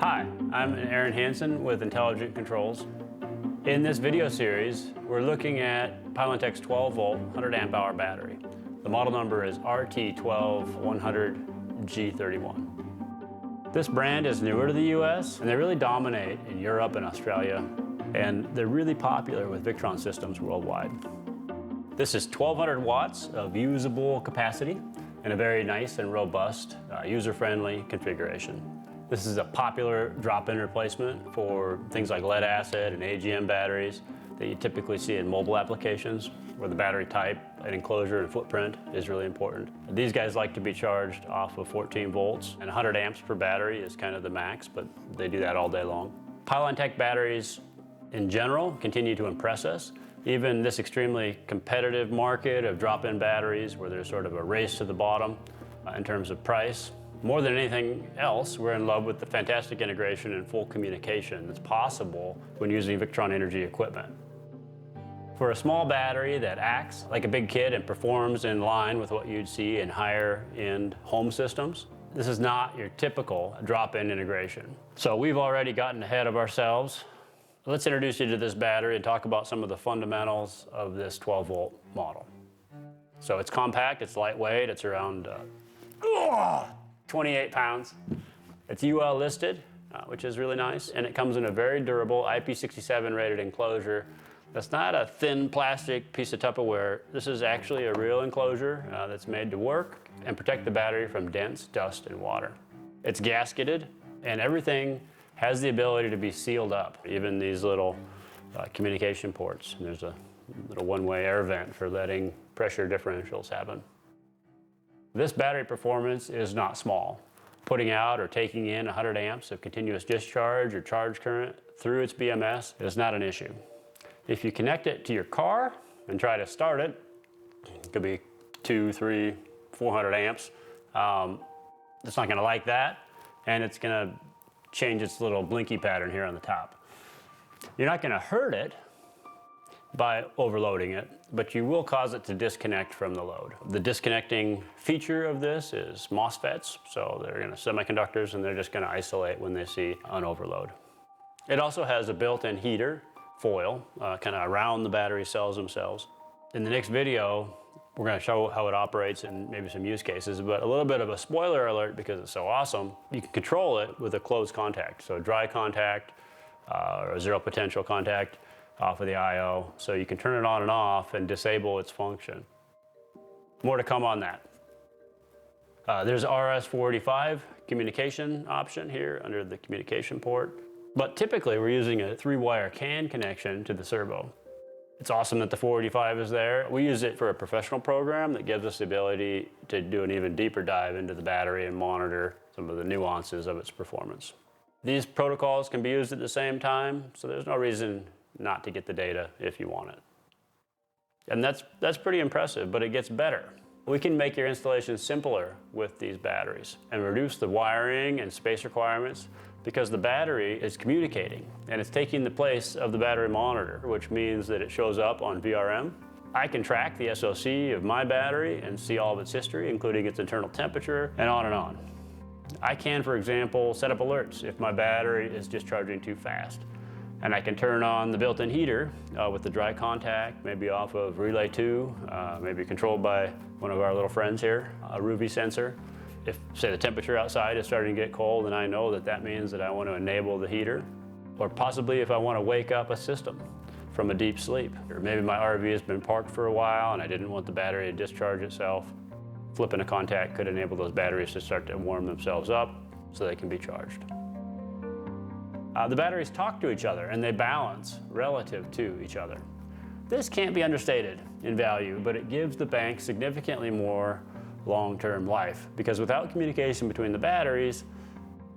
Hi, I'm Aaron Hansen with Intelligent Controls. In this video series, we're looking at Pylontech's 12-volt, 100 amp hour battery. The model number is RT12100G31. This brand is newer to the US, and they really dominate in Europe and Australia, and they're really popular with Victron systems worldwide. This is 1,200 watts of usable capacity in a very nice and robust, user-friendly configuration. This is a popular drop-in replacement for things like lead acid and AGM batteries that you typically see in mobile applications where the battery type and enclosure and footprint is really important. These guys like to be charged off of 14 volts, and 100 amps per battery is kind of the max, but they do that all day long. Pylontech batteries in general continue to impress us. Even this extremely competitive market of drop-in batteries where there's sort of a race to the bottom in terms of price. More than anything else, we're in love with the fantastic integration and full communication that's possible when using Victron Energy equipment. For a small battery that acts like a big kid and performs in line with what you'd see in higher-end home systems, this is not your typical drop-in integration. So we've already gotten ahead of ourselves. Let's introduce you to this battery and talk about some of the fundamentals of this 12-volt model. So it's compact, it's lightweight, it's around 28 pounds. It's UL listed, which is really nice, and it comes in a very durable IP67 rated enclosure. That's not a thin plastic piece of Tupperware. This is actually a real enclosure that's made to work and protect the battery from dense dust and water. It's gasketed, and everything has the ability to be sealed up, even these little communication ports. And there's a little one-way air vent for letting pressure differentials happen. This battery performance is not small. Putting out or taking in 100 amps of continuous discharge or charge current through its BMS is not an issue. If you connect it to your car and try to start it, it could be 200, 300, 400 amps. It's not gonna like that, and it's gonna change its little blinky pattern here on the top. You're not gonna hurt it by overloading it, but you will cause it to disconnect from the load. The disconnecting feature of this is MOSFETs, so they're semiconductors, and they're just gonna isolate when they see an overload. It also has a built-in heater foil, kind of around the battery cells themselves. In the next video, we're gonna show how it operates and maybe some use cases, but a little bit of a spoiler alert because it's so awesome. You can control it with a closed contact, so dry contact or a zero potential contact off of the I/O, so you can turn it on and off and disable its function. More to come on that. There's RS-485 communication option here under the communication port, but typically we're using a 3-wire CAN connection to the servo. It's awesome that the 485 is there. We use it for a professional program that gives us the ability to do an even deeper dive into the battery and monitor some of the nuances of its performance. These protocols can be used at the same time, so there's no reason not to get the data if you want it. And that's pretty impressive, but it gets better. We can make your installation simpler with these batteries and reduce the wiring and space requirements because the battery is communicating and it's taking the place of the battery monitor, which means that it shows up on VRM. I can track the SoC of my battery and see all of its history, including its internal temperature, and on and on. I can, for example, set up alerts if my battery is discharging too fast. And I can turn on the built-in heater with the dry contact, maybe off of Relay 2, maybe controlled by one of our little friends here, a Ruby sensor. If, say, the temperature outside is starting to get cold, and I know that that means that I want to enable the heater, or possibly if I want to wake up a system from a deep sleep. Or maybe my RV has been parked for a while and I didn't want the battery to discharge itself. Flipping a contact could enable those batteries to start to warm themselves up so they can be charged. The batteries talk to each other and they balance relative to each other. This can't be understated in value, but it gives the bank significantly more long-term life because without communication between the batteries,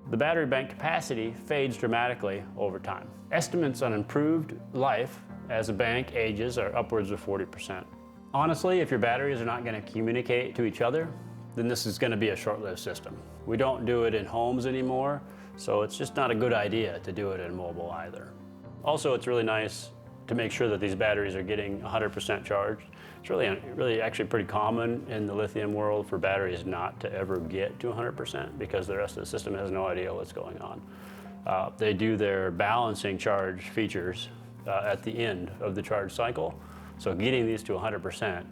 the battery bank capacity fades dramatically over time. Estimates on improved life as a bank ages are upwards of 40%. Honestly, if your batteries are not going to communicate to each other, then this is going to be a short-lived system. We don't do it in homes anymore, so it's just not a good idea to do it in mobile either. Also, it's really nice to make sure that these batteries are getting 100% charged. It's really actually pretty common in the lithium world for batteries not to ever get to 100% because the rest of the system has no idea what's going on. They do their balancing charge features at the end of the charge cycle. So getting these to 100%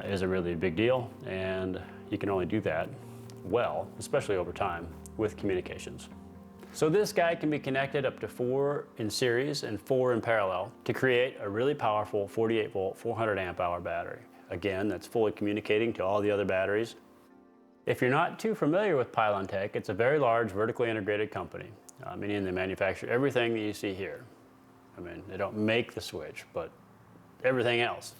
is a really big deal, and you can only do that well, especially over time, with communications. So this guy can be connected up to 4 in series and 4 in parallel to create a really powerful 48 volt, 400 amp hour battery. Again, that's fully communicating to all the other batteries. If you're not too familiar with Pylontech, it's a very large vertically integrated company, meaning they manufacture everything that you see here. I mean, they don't make the switch, but everything else.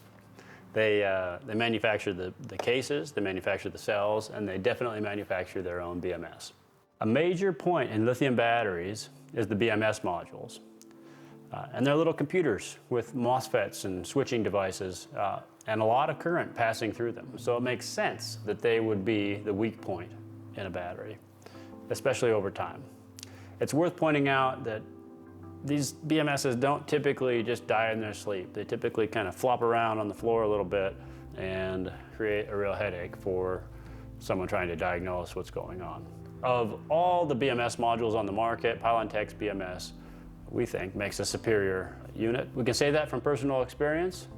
They manufacture the cases, they manufacture the cells, and they definitely manufacture their own BMS. A major point in lithium batteries is the BMS modules. And they're little computers with MOSFETs and switching devices and a lot of current passing through them. So it makes sense that they would be the weak point in a battery, especially over time. It's worth pointing out that these BMSs don't typically just die in their sleep. They typically kind of flop around on the floor a little bit and create a real headache for someone trying to diagnose what's going on. Of all the BMS modules on the market, Pylontech's BMS, we think, makes a superior unit. We can say that from personal experience,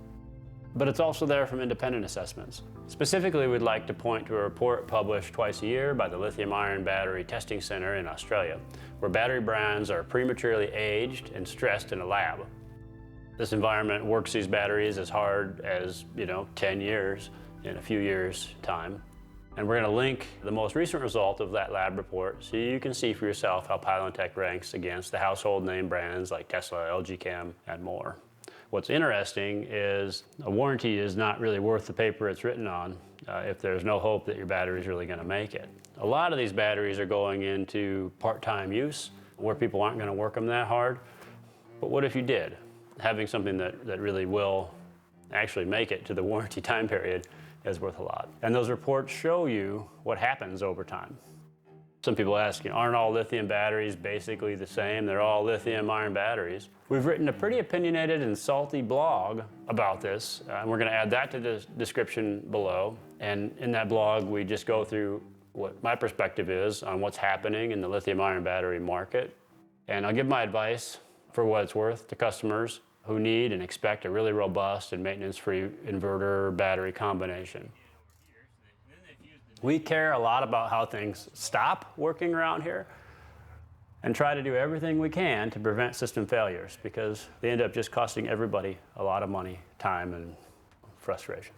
but it's also there from independent assessments. Specifically, we'd like to point to a report published twice a year by the Lithium-Ion Battery Testing Center in Australia, where battery brands are prematurely aged and stressed in a lab. This environment works these batteries as hard as, 10 years in a few years' time. And we're going to link the most recent result of that lab report so you can see for yourself how Pylontech ranks against the household name brands like Tesla, LG Chem, and more. What's interesting is a warranty is not really worth the paper it's written on if there's no hope that your battery is really going to make it. A lot of these batteries are going into part-time use where people aren't going to work them that hard. But what if you did? Having something that really will actually make it to the warranty time period is worth a lot. And those reports show you what happens over time. Some people ask, aren't all lithium batteries basically the same? They're all lithium-ion batteries. We've written a pretty opinionated and salty blog about this, and we're going to add that to the description below. And in that blog, we just go through what my perspective is on what's happening in the lithium-ion battery market. And I'll give my advice for what it's worth to customers who need and expect a really robust and maintenance-free inverter battery combination. We care a lot about how things stop working around here and try to do everything we can to prevent system failures because they end up just costing everybody a lot of money, time, and frustration.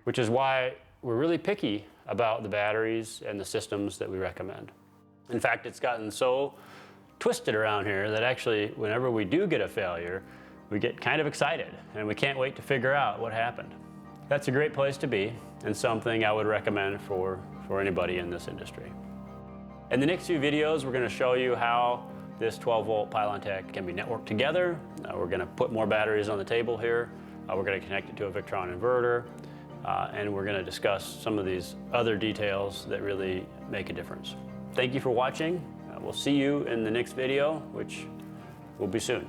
Which is why we're really picky about the batteries and the systems that we recommend. In fact, it's gotten so twisted around here that actually whenever we do get a failure, we get kind of excited and we can't wait to figure out what happened. That's a great place to be and something I would recommend for anybody in this industry. In the next few videos, we're going to show you how this 12-volt Pylontech can be networked together. We're going to put more batteries on the table here. We're going to connect it to a Victron inverter, and we're going to discuss some of these other details that really make a difference. Thank you for watching. We'll see you in the next video, which will be soon.